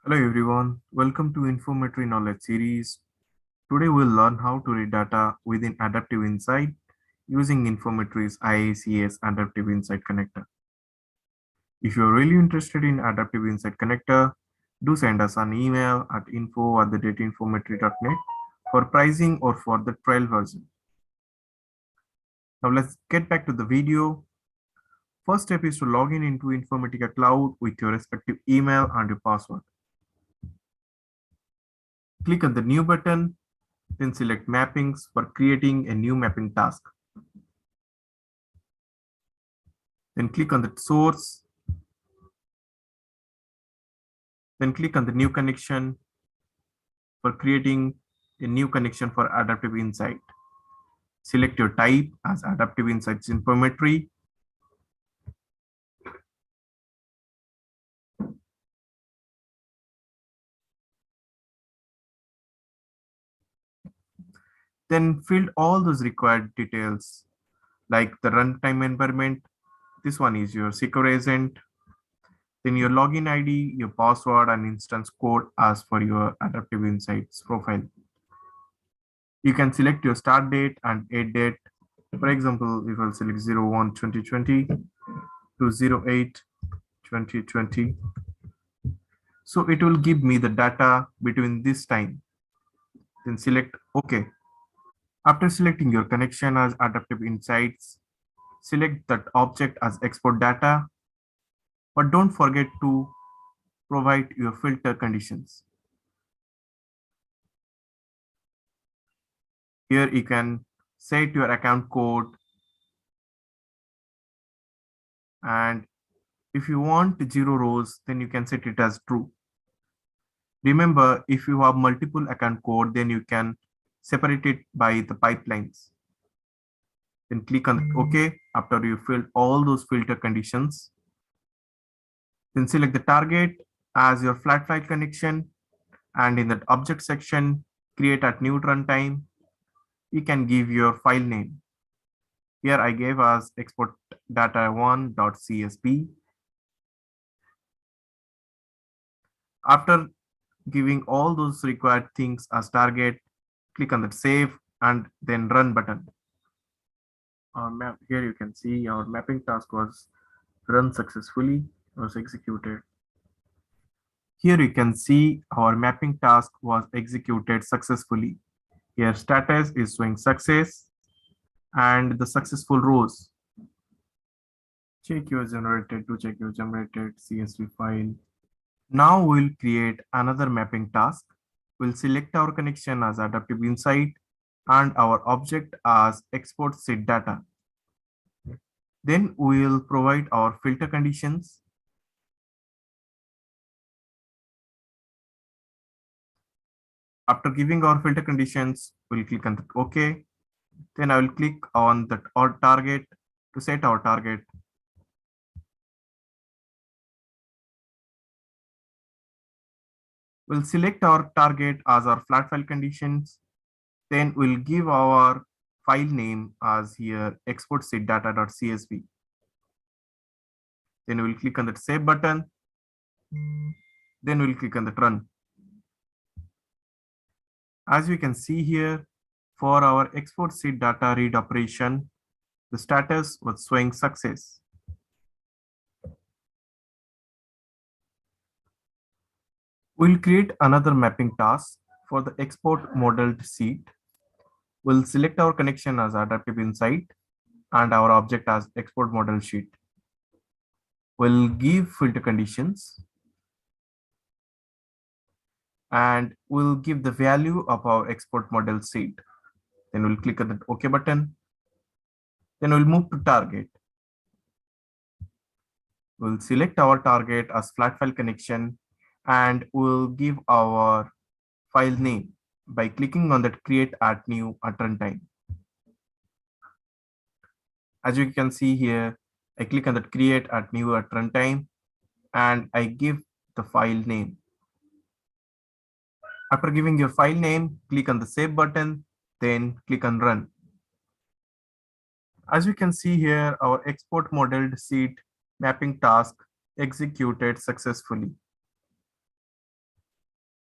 Hello everyone, welcome to Infometry Knowledge Series. Today we'll learn how to read data within Adaptive Insight using Infometry's IACS Adaptive Insight Connector. If you're really interested in Adaptive Insight Connector, do send us an email at info@infometry.net for pricing or for the trial version. Now let's get back to the video. First step is to log in into Informatica Cloud with your respective email and your password. Click on the New button, then select Mappings for creating a new mapping task. Then click on the source. Then click on the new connection for creating a new connection for Adaptive Insight. Select your type as Adaptive Insights Infometry. Then fill all those required details like the runtime environment. This one is your secure agent. Then your login ID, your password, and instance code as for your Adaptive Insights profile. You can select your start date and end date. For example, if I'll select 01/2020 to 08/2020. So it will give me the data between this time. Then select OK. After selecting your connection as Adaptive Insights, select that object as export data, but don't forget to provide your filter conditions. Here you can set your account code, and if you want 0 rows, then you can set it as true. Remember, if you have multiple account code, then you can separate it by the pipelines. Then click on OK after you fill all those filter conditions. Then select the target as your flat file connection, and in that object section, create at new runtime. You can give your file name. Here I gave as export data1.csv. After giving all those required things as target, click on that save and then run button. Here you can see our mapping task was run successfully, was executed. Here you can see our mapping task was executed successfully. Here status is showing success and the successful rows. Check your generated CSV file. Now we'll create another mapping task. We'll select our connection as Adaptive Insight and our object as export sheet data. Then we'll provide our filter conditions. After giving our filter conditions, we'll click on OK. Then I will click on that our target to set our target. We'll select our target as our flat file conditions. Then we'll give our file name as here export sheet data.csv. Then we'll click on that save button. Then we'll click on the run. As we can see here, for our export sheet data read operation, the status was showing success. We'll create another mapping task for the export modeled sheet. We'll select our connection as Adaptive Insight and our object as export model sheet. We'll give filter conditions and we'll give the value of our export model sheet. Then we'll click on the OK button. Then we'll move to target. We'll select our target as flat file connection and we'll give our file name by clicking on that create at new at runtime. As you can see here, I click on that create at new at runtime and I give the file name. After giving your file name, click on the save button, then click on run. As you can see here, our export modeled sheet mapping task executed successfully.